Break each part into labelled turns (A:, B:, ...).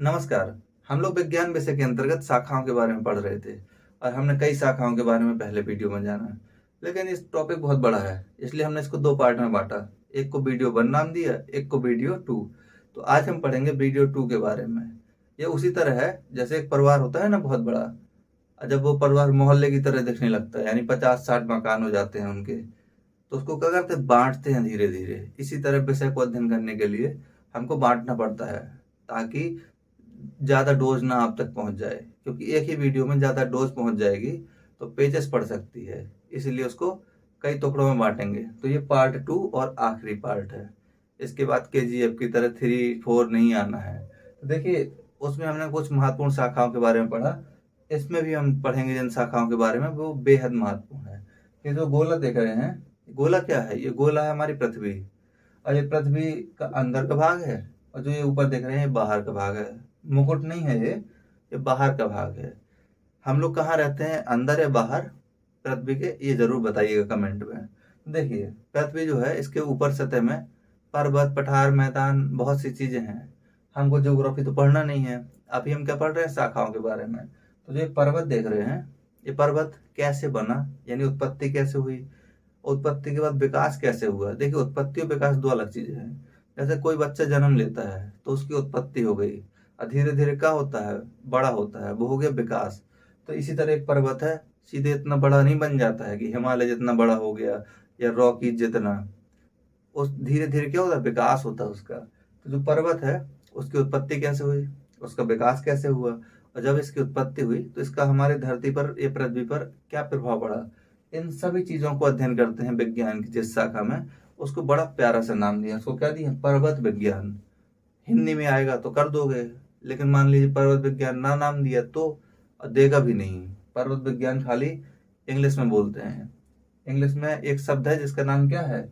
A: नमस्कार। हम लोग विज्ञान विषय के अंतर्गत शाखाओं के बारे में पढ़ रहे थे और हमने कई शाखाओं के बारे में पहले वीडियो में जाना। लेकिन इस टॉपिक बहुत बड़ा है, इसलिए हमने इसको दो पार्ट में बांटा। एक को वीडियो 1 नाम दिया, एक को वीडियो 2। तो आज हम पढ़ेंगे वीडियो 2 के बारे में। ये उसी तरह है जैसे एक परिवार होता है ना, बहुत बड़ा। और जब वो परिवार मोहल्ले की तरह दिखने लगता है, यानी 50-60 मकान हो जाते हैं उनके, तो उसको क्या करते हैं, बांटते हैं धीरे धीरे। इसी तरह विषय को अध्ययन करने के लिए हमको बांटना पड़ता है, ताकि ज़्यादा डोज ना आप तक पहुंच जाए, क्योंकि एक ही वीडियो में ज़्यादा डोज पहुंच जाएगी तो पेजेस पड़ सकती है। इसीलिए उसको कई टुकड़ों में बांटेंगे। तो ये पार्ट 2 और आखिरी पार्ट है। इसके बाद केजीएफ की तरह 3-4 नहीं आना है। तो देखिए, उसमें हमने कुछ महत्वपूर्ण शाखाओं के बारे में पढ़ा। इसमें भी हम पढ़ेंगे जिन शाखाओं के बारे में, वो बेहद महत्वपूर्ण है। ये जो गोला देख रहे हैं, गोला क्या है? ये गोला है हमारी पृथ्वी। और ये पृथ्वी का अंदर का भाग है, और जो ये ऊपर देख रहे हैं ये बाहर का भाग है। मुकुट नहीं है ये बाहर का भाग है। हम लोग कहाँ रहते हैं, अंदर या बाहर पृथ्वी के? ये जरूर बताइएगा कमेंट में। देखिए, पृथ्वी जो है, इसके ऊपर सतह में पर्वत, पठार, मैदान, बहुत सी चीजें हैं। हमको ज्योग्राफी तो पढ़ना नहीं है। अभी हम क्या पढ़ रहे हैं, शाखाओं के बारे में। तो जो ये पर्वत देख रहे हैं, ये पर्वत कैसे बना, यानी उत्पत्ति कैसे हुई, उत्पत्ति के बाद विकास कैसे हुआ। देखिए, उत्पत्ति और विकास दो अलग चीजें हैं। जैसे कोई बच्चा जन्म लेता है तो उसकी उत्पत्ति हो गई, और धीरे धीरे क्या होता है, बड़ा होता है, वो हो गया विकास। तो इसी तरह एक पर्वत है, सीधे इतना बड़ा नहीं बन जाता है कि हिमालय जितना बड़ा हो गया या रॉकी जितना। उस धीरे धीरे क्या होता है, विकास होता है उसका। तो जो पर्वत है, उसकी उत्पत्ति कैसे हुई, उसका विकास कैसे हुआ, और जब इसकी उत्पत्ति हुई तो इसका हमारे धरती पर, ये पृथ्वी पर क्या प्रभाव पड़ा। इन सभी चीजों को अध्ययन करते हैं विज्ञान की जिस शाखा में। उसको बड़ा प्यारा सा नाम दिया, उसको क्या दिया, पर्वत विज्ञान। हिंदी में आएगा तो कर दोगे, लेकिन मान लीजिए पर्वत विज्ञान ना नाम दिया तो देगा भी नहीं। पर्वत विज्ञान खाली इंग्लिश में बोलते हैं। इंग्लिश में एक शब्द है जिसका नाम क्या है,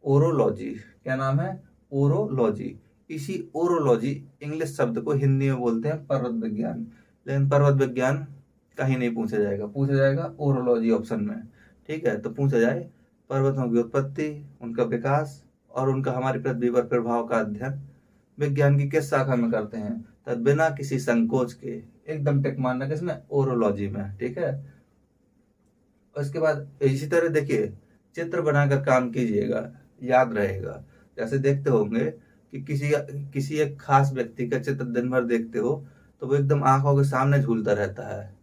A: ओरोलॉजी। क्या नाम है, ओरोलॉजी। इसी ओरोलॉजी इंग्लिश शब्द को हिंदी में बोलते हैं पर्वत विज्ञान। लेकिन पर्वत विज्ञान कहीं नहीं पूछा जाएगा, पूछा जाएगा ओरोलॉजी ऑप्शन में। ठीक है, तो पूछा जाए पर्वतों की उत्पत्ति, उनका विकास और उनका हमारी पृथ्वी पर प्रभाव का अध्ययन विज्ञान की किस शाखा में करते हैं, तो बिना किसी संकोच के एकदम टिक मारना किसमें, ओरोलॉजी में। ठीक है। उसके बाद इसी तरह देखिए, चित्र बनाकर काम कीजिएगा, याद रहेगा। जैसे देखते होंगे कि किसी किसी एक खास व्यक्ति का चित्र दिन भर देखते हो तो वो एकदम आंखों के सामने झूलता रहता है।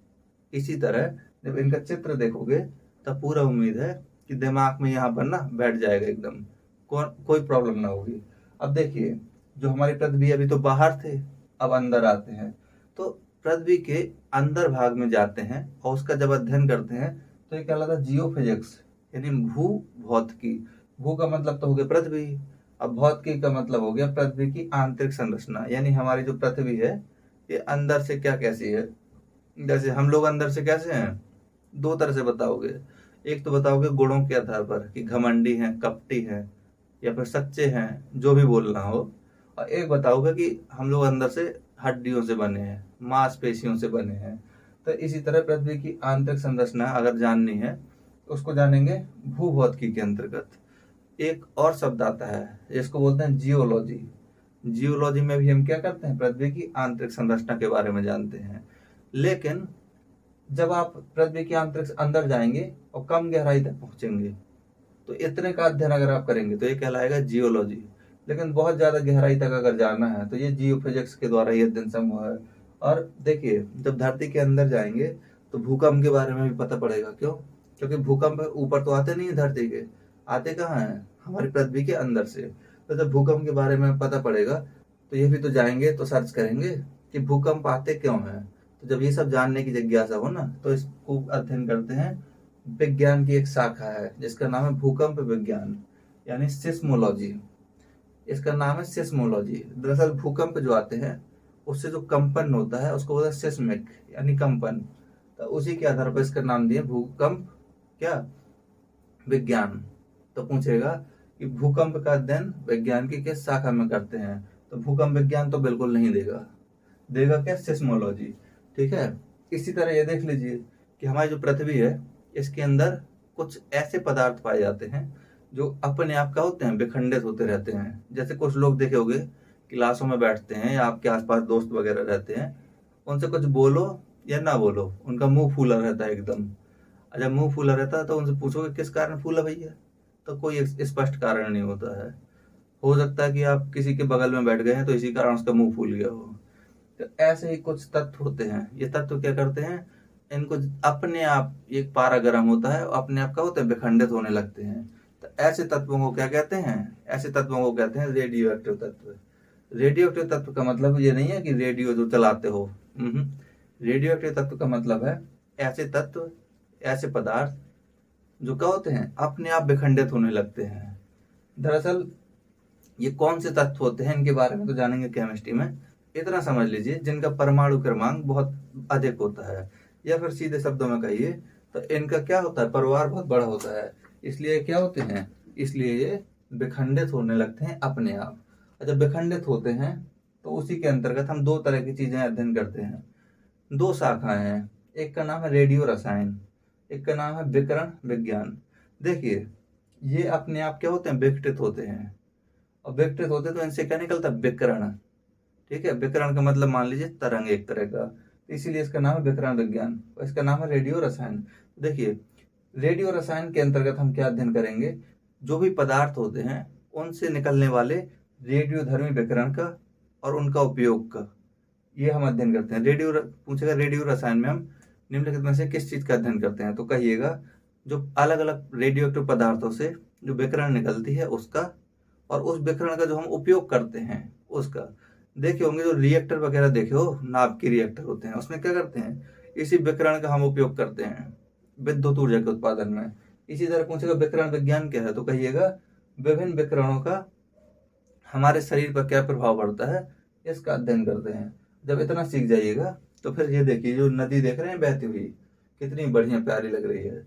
A: इसी तरह जब इनका चित्र देखोगे तब पूरा उम्मीद है कि दिमाग में यहाँ पर ना बैठ जाएगा एकदम, कोई प्रॉब्लम ना होगी। अब देखिए, जो हमारी पृथ्वी, अभी तो बाहर थे, अब अंदर आते हैं। तो पृथ्वी के अंदर भाग में जाते हैं और उसका जब अध्ययन करते हैं तो ये कहलाता है जियोफिजिक्स, यानी भू भौतिकी। भू का मतलब तो हो गया पृथ्वी, अब भौतिकी का मतलब हो गया पृथ्वी की आंतरिक संरचना, यानी हमारी जो पृथ्वी है ये अंदर से क्या कैसी है। जैसे हम लोग अंदर से कैसे हैं, दो तरह से बताओगे। एक तो बताओगे गुणों के आधार पर कि घमंडी हैं, कपटी हैं, या फिर सच्चे हैं, जो भी बोलना हो। और एक बताओगे कि हम लोग अंदर से हड्डियों से बने हैं, मांसपेशियों से बने हैं। तो इसी तरह पृथ्वी की आंतरिक संरचना अगर जाननी है तो उसको जानेंगे भूभौतिकी के अंतर्गत। एक और शब्द आता है जिसको बोलते हैं जियोलॉजी। जियोलॉजी में भी हम क्या करते हैं, पृथ्वी की आंतरिक संरचना के बारे में जानते हैं। लेकिन जब आप पृथ्वी के आंतरिक अंदर जाएंगे और कम गहराई तक पहुंचेंगे, तो इतने का अध्ययन अगर आप करेंगे तो ये कहलाएगा जियोलॉजी। लेकिन बहुत ज्यादा गहराई तक अगर जाना है तो ये जियोफिजिक्स के द्वारा ये अध्ययन संभव है। और देखिए, जब धरती के अंदर जाएंगे तो भूकंप के बारे में भी पता पड़ेगा। क्यों? क्योंकि भूकंप ऊपर तो आते नहीं है धरती के, आते कहाँ हैं, हमारी पृथ्वी के अंदर से। तो जब भूकंप के बारे में पता पड़ेगा तो ये भी तो जाएंगे तो सर्च करेंगे कि भूकंप आते क्यों हैं। तो जब ये सब जानने की जिज्ञासा हो ना, तो इसको अध्ययन करते हैं। विज्ञान की एक शाखा है जिसका नाम है भूकंप विज्ञान, यानी सिस्मोलॉजी। इसका नाम है सिस्मोलॉजी। दरअसल भूकंप जो आते हैं उससे जो कंपन होता है उसको बोलते हैं सिस्मिक, यानी कंपन। तो उसी के आधार पर इसका नाम दिया भूकंप क्या, विज्ञान। तो पूछेगा कि भूकंप का अध्ययन विज्ञान की किस शाखा में करते हैं, तो भूकंप विज्ञान तो बिल्कुल नहीं देगा, देगा क्या, सिस्मोलॉजी। ठीक है। इसी तरह ये देख लीजिए कि हमारी जो पृथ्वी है इसके अंदर कुछ ऐसे पदार्थ पाए जाते हैं जो अपने आप का होते हैं, विखंडित होते रहते हैं। जैसे कुछ लोग देखे होंगे क्लासों में बैठते हैं या आपके आसपास दोस्त वगैरह रहते हैं, उनसे कुछ बोलो या ना बोलो, उनका मुंह फूला रहता है एकदम। और जब मुंह फूला रहता है तो उनसे पूछोगे किस कारण फूला भैया, तो कोई स्पष्ट कारण नहीं होता है। हो सकता है कि आप किसी के बगल में बैठ गए हैं तो इसी कारण उसका मुंह फूल गया हो। तो ऐसे ही कुछ तत्व होते हैं। ये तत्व क्या करते हैं, इनको अपने आप, एक पारा गर्म होता है, अपने आप का होते हैं विखंडित होने लगते हैं। तो ऐसे तत्वों को क्या कहते हैं, ऐसे तत्वों को कहते हैं रेडियो एक्टिव तत्व। रेडियो एक्टिव तत्व का मतलब ये नहीं है कि रेडियो जो चलाते हो। रेडियो एक्टिव तत्व का मतलब है ऐसे तत्व, ऐसे पदार्थ जो क्या होते हैं, अपने आप विखंडित होने लगते हैं। दरअसल ये कौन से तत्व होते हैं, इनके बारे में तो जानेंगे केमिस्ट्री में। इतना समझ लीजिए, जिनका परमाणु क्रमांक बहुत अधिक होता है, या फिर सीधे शब्दों में कहिए तो इनका क्या होता है, परिवार बहुत बड़ा होता है। इसलिए क्या होते हैं, इसलिए ये विखंडित होने लगते हैं अपने आप। और जब विखंडित होते हैं तो उसी के अंतर्गत हम दो तरह की चीजें अध्ययन करते हैं। दो शाखाएं हैं, एक का नाम है रेडियो रसायन, एक का नाम है विकिरण विज्ञान। देखिए, ये अपने आप क्या होते हैं, विघटित होते हैं। और विघटित होते तो इनसे क्या निकलता है, विकिरण। ठीक है, विकिरण का मतलब मान लीजिए तरंग एक तरह का, तो इसीलिए इसका नाम है विकिरण विज्ञान और इसका नाम है रेडियो रसायन। देखिए, रेडियो रसायन के अंतर्गत हम क्या अध्ययन करेंगे, जो भी पदार्थ होते हैं उनसे निकलने वाले रेडियोधर्मी विकिरण का और उनका उपयोग का, ये हम अध्ययन करते हैं। पूछेगा रेडियो रसायन में हम निम्नलिखित में से किस चीज का अध्ययन करते हैं, तो कहिएगा जो अलग अलग रेडियो एक्टिव पदार्थों से जो विकिरण निकलती है उसका, और उस विकिरण का जो हम उपयोग करते हैं उसका। देखे होंगे जो रिएक्टर वगैरह देखे हो, नाभ के रिएक्टर होते हैं, उसमें क्या करते हैं, इसी विकिरण का हम उपयोग करते हैं विद्युत ऊर्जा के उत्पादन में। इसी तरह पूछेगा विकिरण विज्ञान क्या है, तो कहिएगा विभिन्न विकिरणों का हमारे शरीर पर क्या प्रभाव पड़ता है, इसका अध्ययन करते हैं। जब इतना सीख जाइएगा तो फिर ये देखिए, जो नदी देख रहे हैं बहती हुई, कितनी बढ़िया प्यारी लग रही है।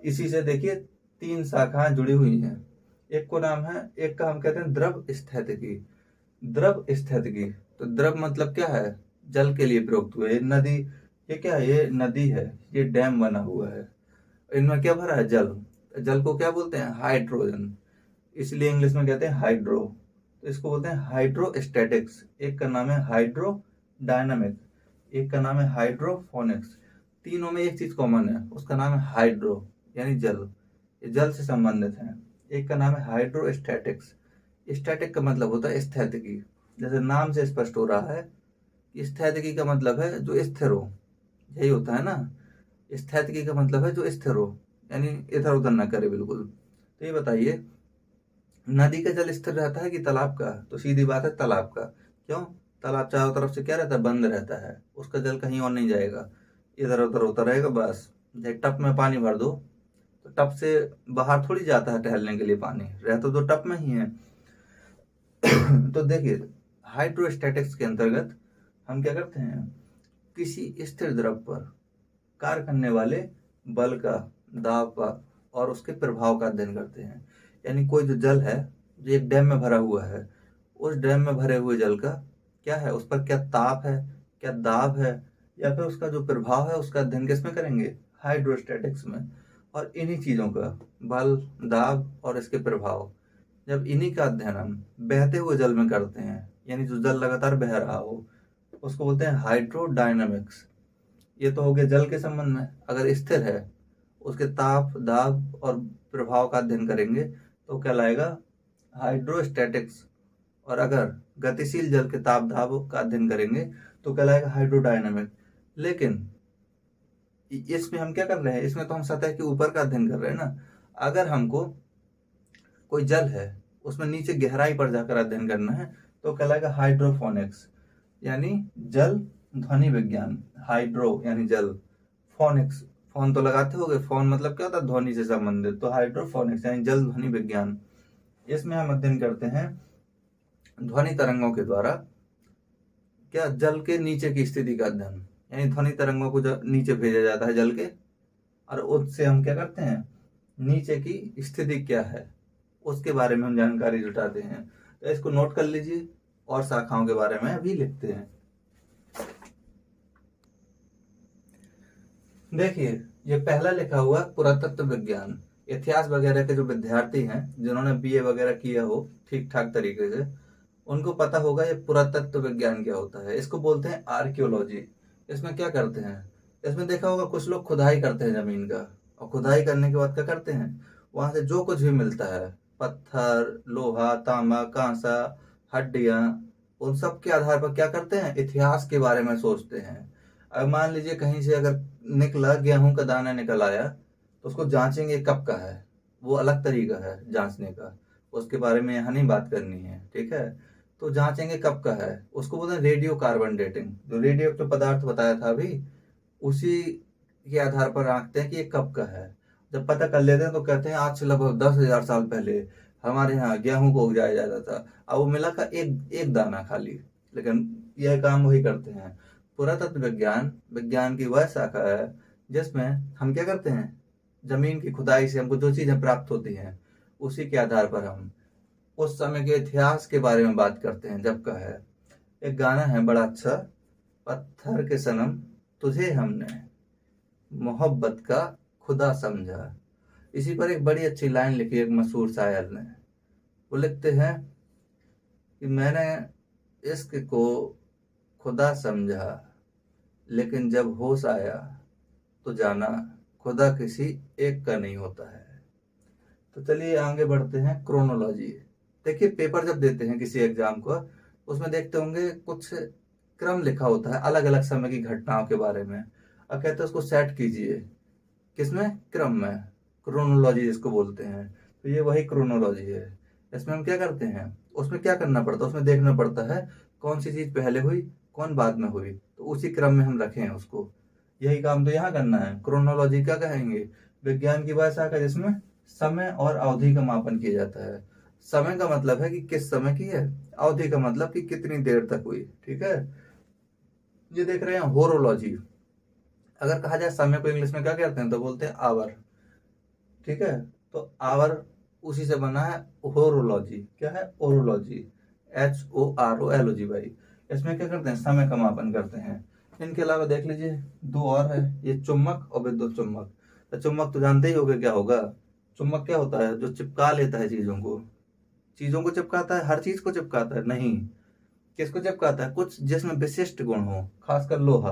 A: इसी से देखिए तीन शाखाएं जुड़ी हुई हैं। एक को नाम है, एक का हम कहते हैं द्रव स्थितिकी। द्रव स्थितिकी, तो द्रव मतलब क्या है, जल के लिए प्रयुक्त हुए। नदी, ये क्या है, ये नदी है, ये डैम बना हुआ है, इनमें क्या भरा है, जल। जल को क्या बोलते हैं, हाइड्रोजन, इसलिए इंग्लिश में कहते हैं हाइड्रो। तो इसको बोलते हैं हाइड्रोस्टैटिक्स। एक का नाम है हाइड्रोडायनामिक, एक का नाम है हाइड्रोफोनिक्स। तीनों में एक चीज कॉमन है, उसका नाम है हाइड्रो, यानी जल, ये जल से संबंधित है। एक का नाम है हाइड्रोस्टैटिक्स। स्टैटिक का मतलब होता है स्थितिकी, जैसे नाम से स्पष्ट हो रहा है कि स्थितिकी का मतलब है जो स्थिर हो, यही होता है ना। स्थितिकी का मतलब है जो स्थिर हो, यानी इधर उधर ना करे बिल्कुल। तो ये बताइए, नदी का जल स्थिर रहता है कि तालाब का, तो सीधी बात है तालाब का। क्यों, तालाब चारों तरफ से क्या रहता है, बंद रहता है, उसका जल कहीं और नहीं जाएगा, इधर उधर होता रहेगा बस। जैसे टप में पानी भर दो तो टप से बाहर थोड़ी जाता है टहलने के लिए, पानी रहता तो टप में ही है। तो देखिए, हाइड्रोस्टैटिक्स के अंतर्गत हम क्या करते हैं, किसी स्थिर द्रव पर कार्य करने वाले बल का, दाब का और उसके प्रभाव का अध्ययन करते हैं। यानी कोई जो जल है, जो एक डैम में भरा हुआ है, उस डैम में भरे हुए जल का क्या है, उस पर क्या ताप है, क्या दाब है, या फिर उसका जो प्रभाव है, उसका अध्ययन किसमें करेंगे, हाइड्रोस्टैटिक्स में। और इन्हीं चीजों का, बल, दाब और इसके प्रभाव, जब इन्हीं का अध्ययन हम बहते हुए जल में करते हैं, यानी जो जल लगातार बह रहा हो, उसको बोलते हैं हाइड्रोडायनामिक्स। ये तो हो गया जल के संबंध में। अगर स्थिर है, उसके ताप, दाब और प्रभाव का अध्ययन करेंगे तो क्या लाएगा, हाइड्रोस्टैटिक्स। और अगर गतिशील जल के ताप दाब का अध्ययन करेंगे तो क्या लाएगा, हाइड्रोडायनामिक। लेकिन इसमें हम क्या कर रहे हैं, इसमें तो हम सतह के ऊपर का अध्ययन कर रहे हैं ना। अगर हमको कोई जल है, उसमें नीचे गहराई पर जाकर अध्ययन करना है तो कहलाएगा हाइड्रोफोनिक्स, यानी जल ध्वनि विज्ञान। हाइड्रो यानी जल, फोनिक्स, फोन तो लगाते होगे, फोन मतलब क्या होता है, ध्वनि से संबंधित, तो हाइड्रोफोनिक्स यानी जल ध्वनि विज्ञान। इसमें हम अध्ययन करते हैं ध्वनि तरंगों के द्वारा क्या, जल के नीचे की स्थिति का अध्ययन, यानी ध्वनि तरंगों को जब नीचे भेजा जाता है जल के, और उससे हम क्या करते हैं, नीचे की स्थिति क्या है उसके बारे में हम जानकारी जुटाते हैं। तो इसको नोट कर लीजिए और शाखाओं के बारे में अभी लिखते हैं। देखिए, ये पहला लिखा हुआ पुरातत्व विज्ञान। इतिहास वगैरह के जो विद्यार्थी हैं, जिन्होंने बीए वगैरह किया हो ठीक ठाक तरीके से, उनको पता होगा ये पुरातत्व विज्ञान क्या होता है। इसको बोलते हैं आर्कियोलॉजी। इसमें क्या करते हैं, इसमें देखा होगा कुछ लोग खुदाई करते हैं जमीन का, और खुदाई करने के बाद क्या करते हैं, वहां से जो कुछ भी मिलता है, पत्थर, लोहा, तांबा, कांसा, हड्डियां, उन सब के आधार पर क्या करते हैं, इतिहास के बारे में सोचते हैं। अब मान लीजिए कहीं से अगर निकला गेहूं का दाना निकल आया, तो उसको जांचेंगे कब का है, वो अलग तरीका है जांचने का, उसके बारे में यहाँ नहीं बात करनी है, ठीक है। तो जांचेंगे कब का है, उसको बोलते हैं रेडियो कार्बन डेटिंग। जो रेडियो एक्टिव पदार्थ बताया था अभी, उसी के आधार पर आंकते हैं कि ये कब का है। जब पता कर लेते हैं तो कहते हैं आज से लगभग 10,000 साल पहले हमारे यहाँ गेहूं को उगाया जाता था। अब वो मिला का एक एक दाना खाली, लेकिन यह काम वही करते हैं। पुरातत्व विज्ञान विज्ञान की वह शाखा है जिसमें हम क्या करते हैं, जमीन की खुदाई से हमको जो चीजें प्राप्त होती हैं, उसी के आधार पर हम उस समय के इतिहास के बारे में बात करते हैं जब का है। एक गाना है बड़ा अच्छा, पत्थर के सनम तुझे हमने मोहब्बत का खुदा समझा। इसी पर एक बड़ी अच्छी लाइन लिखी एक मशहूर शायर ने। वो लिखते हैं कि मैंने इश्क को खुदा समझा, लेकिन जब होश आया तो जाना खुदा किसी एक का नहीं होता है। तो चलिए आगे बढ़ते हैं, क्रोनोलॉजी। देखिए पेपर जब देते हैं किसी एग्जाम को, उसमें देखते होंगे कुछ क्रम लिखा होता है अलग अलग समय की घटनाओं के बारे में, और कहते हैं उसको सेट कीजिए, किसमें, क्रम में, क्रोनोलॉजी जिसको बोलते हैं। तो ये वही क्रोनोलॉजी है। इसमें हम क्या करते हैं, उसमें क्या करना पड़ता है, उसमें देखना पड़ता है कौन सी चीज पहले हुई कौन बाद में हुई, तो उसी क्रम में हम रखें उसको। यही काम तो यहाँ करना है। क्रोनोलॉजी क्या कहेंगे, विज्ञान की भाषा का जिसमें समय और अवधि का मापन किया जाता है। समय का मतलब है कि किस समय की है, अवधि का मतलब कि कितनी देर तक हुई, ठीक है। ये देख रहे हैं होरोलॉजी। अगर कहा जाए समय को इंग्लिश में क्या कहते हैं, तो बोलते हैं आवर, ठीक है। तो आवर उसी से बना है होरोलॉजी। क्या है, ओरोलॉजी, HOROLOG भाई। इसमें क्या करते हैं, समय का मापन करते हैं। इनके अलावा देख लीजिए दो और है, ये चुम्बक और विद्युत चुम्बक। तो चुम्बक तो जानते ही होंगे क्या होगा। चुम्बक क्या होता है, जो चिपका लेता है चीजों को चिपकाता है, हर चीज को चिपकाता है नहीं, किसको चिपकाता है, कुछ जिसमें विशिष्ट गुण हो, खासकर लोहा।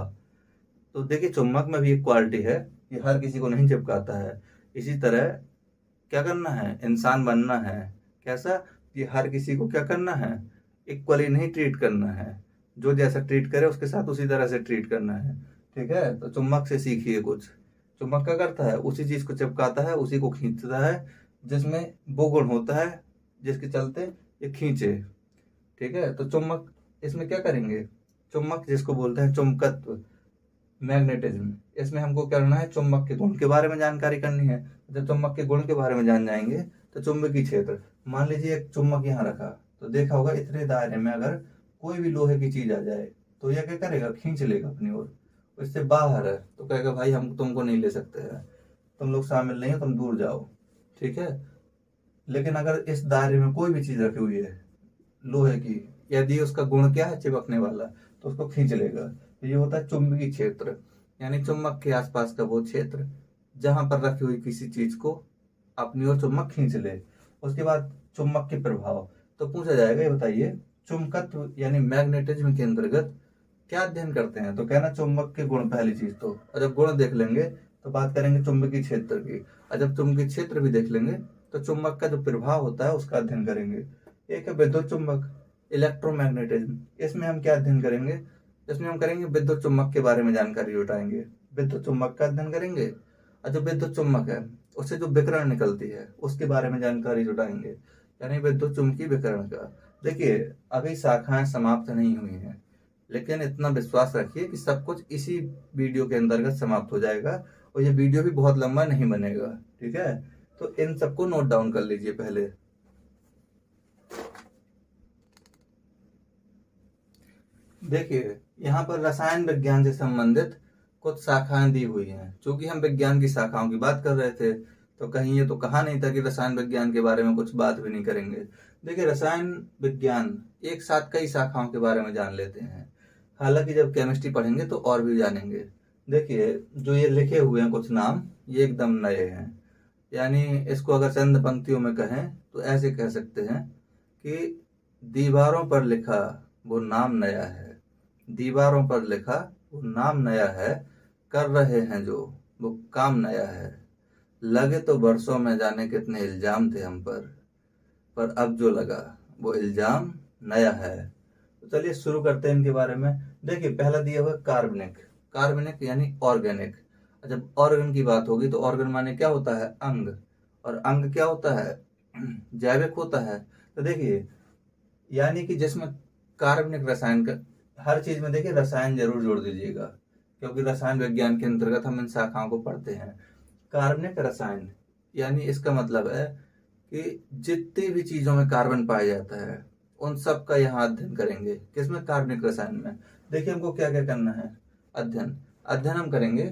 A: तो देखिए चुम्बक में भी एक क्वालिटी है कि हर किसी को नहीं चिपकाता है। इसी तरह क्या करना है, इंसान बनना है कैसा, कि हर किसी को क्या करना है, इक्वली नहीं ट्रीट करना है, जो जैसा ट्रीट करे उसके साथ उसी तरह से ट्रीट करना है, ठीक है। तो चुम्बक से सीखिए कुछ। चुम्बक क्या करता है, उसी चीज को चिपकाता है, उसी को खींचता है जिसमें वो गुण होता है जिसके चलते ये खींचे, ठीक है। तो चुम्बक इसमें क्या करेंगे, चुम्बक जिसको बोलते हैं चुंबकत्व, मैग्नेटिज्म, इसमें हमको करना है चुंबक के गुण के बारे में जानकारी करनी है। जब चुंबक के गुण के बारे में जान जाएंगे तो चुंबकीय क्षेत्र, मान लीजिए एक चुंबक यहाँ रखा, तो देखा होगा इतने दायरे में अगर कोई भी लोहे की चीज आ जाए तो यह क्या करेगा, खींच लेगा अपनी ओर। इससे बाहर है तो कहेगा भाई हम तुमको नहीं ले सकते हैं, तुम लोग शामिल नहीं हो, तुम दूर जाओ, ठीक है। लेकिन अगर इस दायरे में कोई भी चीज रखी हुई है लोहे की, यदि उसका गुण क्या है, चिपकने वाला, तो उसको खींच लेगा। तो ये होता है चुंबकीय क्षेत्र, यानी चुंबक के आसपास का वो क्षेत्र जहां पर रखी हुई किसी चीज को अपनी ओर चुंबक खींच ले। उसके बाद चुंबक के प्रभाव, तो पूछा जाएगा ये बताइए चुंबकत्व यानी मैग्नेटिज्म के अंतर्गत क्या अध्ययन करते हैं, तो कहना चुंबक के गुण पहली चीज। तो और जब गुण देख लेंगे तो बात करेंगे चुंबकीय क्षेत्र की, और जब चुंबकीय क्षेत्र भी देख लेंगे तो चुंबक का जो प्रभाव होता है उसका अध्ययन करेंगे। एक है विद्युत चुंबक, इलेक्ट्रोमैग्नेटिज्म। इसमें हम क्या अध्ययन करेंगे, इसमें हम करेंगे विद्युत चुम्बक के बारे में जानकारी जुटाएंगे, विद्युत चुम्बक का अध्ययन करेंगे, और जो विद्युत चुम्बक है उससे जो विकिरण निकलती है उसके बारे में जानकारी जुटाएंगे, यानी विद्युत चुम्बकीय विकिरण का। देखिए अभी शाखाएं समाप्त नहीं हुई हैं, लेकिन इतना विश्वास रखिए कि सब कुछ इसी वीडियो के अंतर्गत समाप्त हो जाएगा, और ये वीडियो भी बहुत लंबा नहीं बनेगा, ठीक है। तो इन सबको नोट डाउन कर लीजिए पहले। देखिए यहाँ पर रसायन विज्ञान से संबंधित कुछ शाखाएं दी हुई हैं। चूंकि हम विज्ञान की शाखाओं की बात कर रहे थे, तो कहीं ये तो कहा नहीं था कि रसायन विज्ञान के बारे में कुछ बात भी नहीं करेंगे। देखिए रसायन विज्ञान एक साथ कई शाखाओं के बारे में जान लेते हैं, हालांकि जब केमिस्ट्री पढ़ेंगे तो और भी जानेंगे। देखिए जो ये लिखे हुए हैं कुछ नाम, ये एकदम नए हैं, यानी इसको अगर चंद पंक्तियों में कहें तो ऐसे कह सकते हैं कि दीवारों पर लिखा वो नाम नया है, दीवारों पर लिखा वो नाम नया है, कर रहे हैं जो वो काम नया है। लगे तो बरसों में जाने कितने इल्जाम थे हम पर अब जो लगा वो इल्जाम नया है। तो चलिए शुरू करते हैं इनके बारे में। देखिए पहला दिया हुआ कार्बनिक, कार्बनिक यानी ऑर्गेनिक। जब ऑर्गन की बात होगी तो ऑर्गन माने क्या होता है, अंग, और अंग क्या होता है, जैविक होता है। तो देखिए यानी कि जिसमें कार्बनिक रसायन का, हर चीज में देखिए रसायन जरूर जोड़ दीजिएगा, क्योंकि रसायन विज्ञान के अंतर्गत हम इन शाखाओं को पढ़ते हैं। कार्बनिक रसायन यानी इसका मतलब है कि जितनी भी चीजों में कार्बन पाया जाता है उन सब का यहाँ अध्ययन करेंगे। किसमें, कार्बनिक रसायन में। देखिए हमको क्या क्या करना है, अध्ययन। अध्ययन हम करेंगे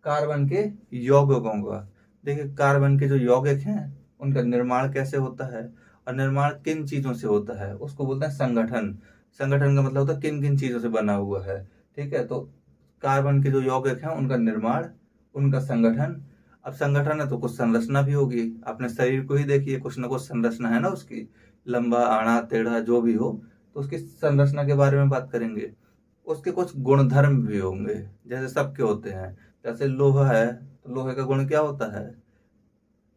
A: कार्बन के यौगिकों का। देखिए कार्बन के जो यौगिक हैं उनका निर्माण कैसे होता है और निर्माण किन चीजों से होता है, उसको बोलते हैं संगठन। संगठन का मतलब होता है किन किन चीजों से बना हुआ है। ठीक है, तो कार्बन के जो यौगिक हैं उनका निर्माण, उनका संगठन। अब संगठन है तो कुछ संरचना भी होगी, अपने शरीर को ही देखिए, कुछ ना कुछ संरचना है ना उसकी, लंबा आड़ा टेढ़ा जो भी हो, तो उसकी संरचना के बारे में बात करेंगे। उसके कुछ गुणधर्म भी होंगे, जैसे सबके होते हैं। जैसे लोहा है तो लोहे का गुण क्या होता है,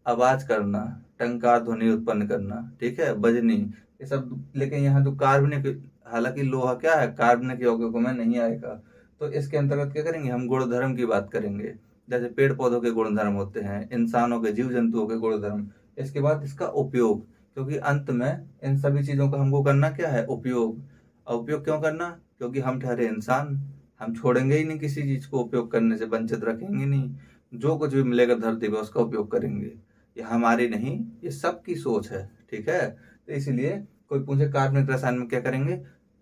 A: आवाज करना, टंकार ध्वनि उत्पन्न करना। ठीक है, बजनी, ये सब। लेकिन यहाँ जो कार्बनिक, हालांकि लोहा क्या है, कार्बनिक यौगिकों में नहीं आएगा। तो इसके अंतर्गत क्या करेंगे, हम गुणधर्म की बात करेंगे। जैसे पेड़ पौधों के गुणधर्म होते हैं, इंसानों के, जीव जंतुओं के गुणधर्म। इसके बाद इसका उपयोग, क्योंकि अंत में इन सभी चीजों का हमको करना क्या है, उपयोग। और उपयोग क्यों करना, क्योंकि हम ठहरे इंसान, हम छोड़ेंगे ही नहीं किसी चीज को, उपयोग करने से वंचित रखेंगे नहीं। जो कुछ भी मिलेगा धरती पे उसका उपयोग करेंगे। ये हमारी नहीं, ये सबकी सोच है। ठीक है, तो इसलिए कोई पूछे कार्बनिक रसायन में क्या करेंगे,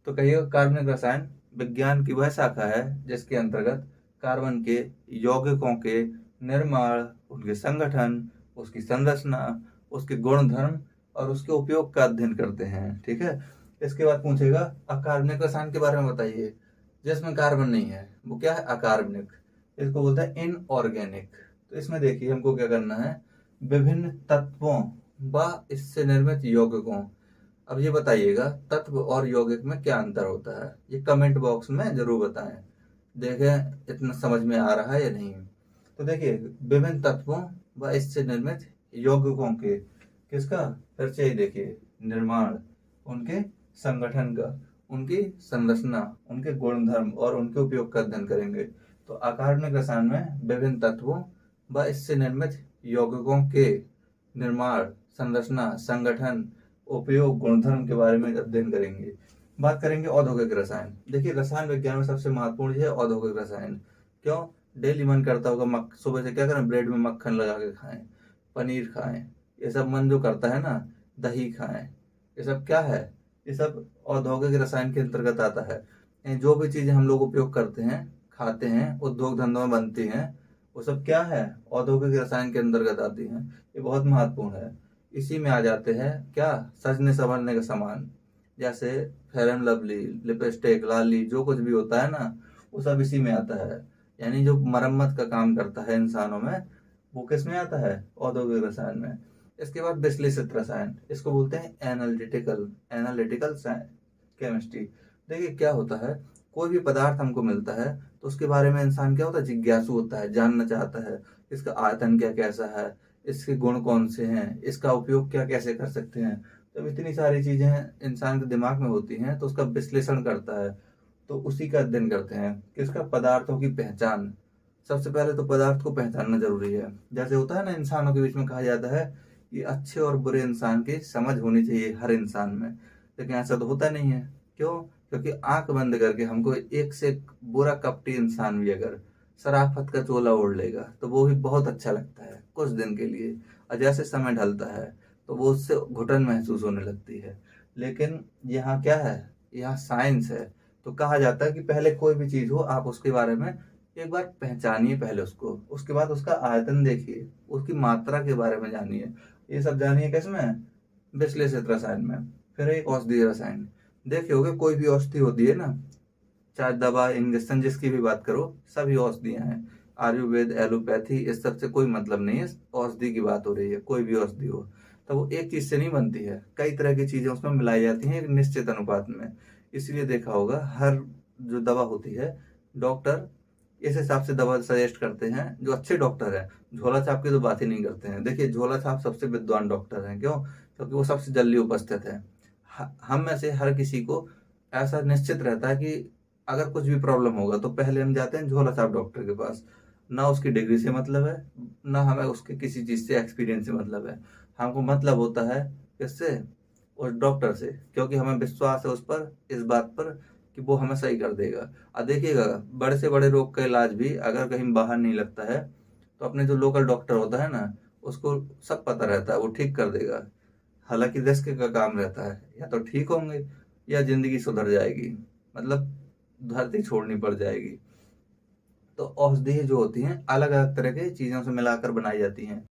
A: तो कहिएगा कार्बनिक रसायन विज्ञान की वह शाखा है जिसके अंतर्गत कार्बन के यौगिकों के निर्माण, उनके संगठन, उसकी संरचना, उसके गुणधर्म और उसके उपयोग का अध्ययन करते हैं। ठीक है, इसके बाद पूछेगा अकार्बनिक रसायन के बारे में बताइए। जिसमें कार्बन नहीं है वो क्या है, अकार्बनिक। इसको बोलते हैं इनऑर्गेनिक। तो इसमें देखिए हमको क्या करना है, विभिन्न तत्वों व इससे निर्मित यौगिकों। अब ये बताइएगा तत्व और यौगिक में क्या अंतर होता है, ये कमेंट बॉक्स में जरूर बताएं। देखें इतना समझ में आ रहा है या नहीं। तो देखिए विभिन्न तत्वों व इससे निर्मित यौगिकों के, किसका, फिर से ही देखिए, निर्माण, उनके संगठन का, उनकी संरचना, उनके गुणधर्म और उनके उपयोग का अध्ययन करेंगे। तो अकार्बनिक रसायन में विभिन्न तत्वों व इससे निर्मित यौगिकों के निर्माण, संरचना, संगठन, उपयोग, गुणधर्म के बारे में अध्ययन करेंगे। बात करेंगे औद्योगिक रसायन। देखिए रसायन विज्ञान में सबसे महत्वपूर्ण है औद्योगिक रसायन। क्यों, डेली मन करता होगा सुबह से क्या करें, ब्रेड में मक्खन लगा के खाएं, पनीर खाएं, ये सब मन जो करता है ना, दही खाएं, ये सब क्या है, ये सब औद्योगिक रसायन के अंतर्गत आता है। यानी जो भी चीजें हम लोग उपयोग करते हैं, खाते हैं, उद्योग धंधों में बनती हैं, वो सब क्या है, औद्योगिक रसायन के अंतर्गत आती हैं। ये बहुत महत्वपूर्ण है। इसी में आ जाते हैं क्या, सजने संवरने का सामान, जैसे फेयर एंड लवली, लिपस्टिक, लाली, जो कुछ भी होता है ना, वो सब इसी में आता है। यानी जो मरम्मत का काम करता है इंसानों में, वो किस में आता है, औद्योगिक रसायन में। इसके बाद विश्लेषित रसायन, इसको बोलते हैं एनालिटिकल, एनालिटिकल केमिस्ट्री। देखिए क्या होता है, कोई भी पदार्थ हमको मिलता है तो उसके बारे में इंसान क्या होता है, जिज्ञासु होता है, जानना चाहता है। इसका आयतन क्या कैसा है, इसके गुण कौन से हैं, इसका उपयोग क्या कैसे कर सकते हैं। जब इतनी सारी चीजें इंसान के दिमाग में होती हैं तो उसका विश्लेषण करता है। तो उसी का अध्ययन करते हैं, किसका, पदार्थों की पहचान। सबसे पहले तो पदार्थ को पहचानना जरूरी है। जैसे होता है ना, इंसानों के बीच में कहा जाता है कि अच्छे और बुरे इंसान की समझ होनी चाहिए हर इंसान में, लेकिन ऐसा तो होता नहीं है। क्यों, क्योंकि आंख बंद करके हमको एक से एक बुरा कपटी इंसान भी अगर शराफत का चोला ओढ़ लेगा तो वो भी बहुत अच्छा लगता है कुछ दिन के लिए, और जैसे समय ढलता है तो वो उससे घुटन महसूस होने लगती है। लेकिन यहाँ क्या है, यहाँ साइंस है। तो कहा जाता है कि पहले कोई भी चीज हो आप उसके बारे में एक बार पहचानिए पहले उसको, उसके बाद उसका आयतन देखिए, उसकी मात्रा के बारे में जानिए। ये सब जानिए किसमें, विश्लेषित रसायन में। फिर एक औषधीय रसायन। देखे होगे कोई भी औषधि होती है ना, चाहे दवा, इंजेक्शन, जिसकी भी बात करो, सभी औषधियां हैं। आयुर्वेद, एलोपैथी, इस सब से कोई मतलब नहीं है, औषधि की बात हो रही है, कोई भी औषधि हो। तो वो एक चीज से नहीं बनती है, कई तरह की चीजें उसमें मिलाई जाती हैं एक निश्चित अनुपात में। इसलिए देखा होगा हर जो दवा होती है, डॉक्टर इस हिसाब से दवा सजेस्ट करते हैं। जो अच्छे डॉक्टर हैं, झोला छाप की तो बात ही नहीं करते हैं। देखिए, झोला छाप सबसे विद्वान डॉक्टर हैं। क्यों? क्योंकि वो सबसे जल्दी उपस्थित है। हम में से हर किसी को ऐसा निश्चित रहता है कि अगर कुछ भी प्रॉब्लम होगा तो पहले हम जाते हैं झोला छाप डॉक्टर के पास। ना उसकी डिग्री से मतलब है, ना हमें उसके किसी चीज से एक्सपीरियंस से मतलब है। हमको मतलब होता है किससे? उस डॉक्टर से, क्योंकि हमें विश्वास है उस पर, इस बात पर कि वो हमें सही कर देगा। अब देखिएगा, बड़े से बड़े रोग का इलाज भी अगर कहीं बाहर नहीं लगता है तो अपने जो लोकल डॉक्टर होता है ना, उसको सब पता रहता है, वो ठीक कर देगा। हालांकि रिस्क का काम रहता है, या तो ठीक होंगे या जिंदगी सुधर जाएगी, मतलब धरती छोड़नी पड़ जाएगी। तो औषधि जो होती हैं अलग अलग तरह के चीजों से मिलाकर बनाई जाती हैं।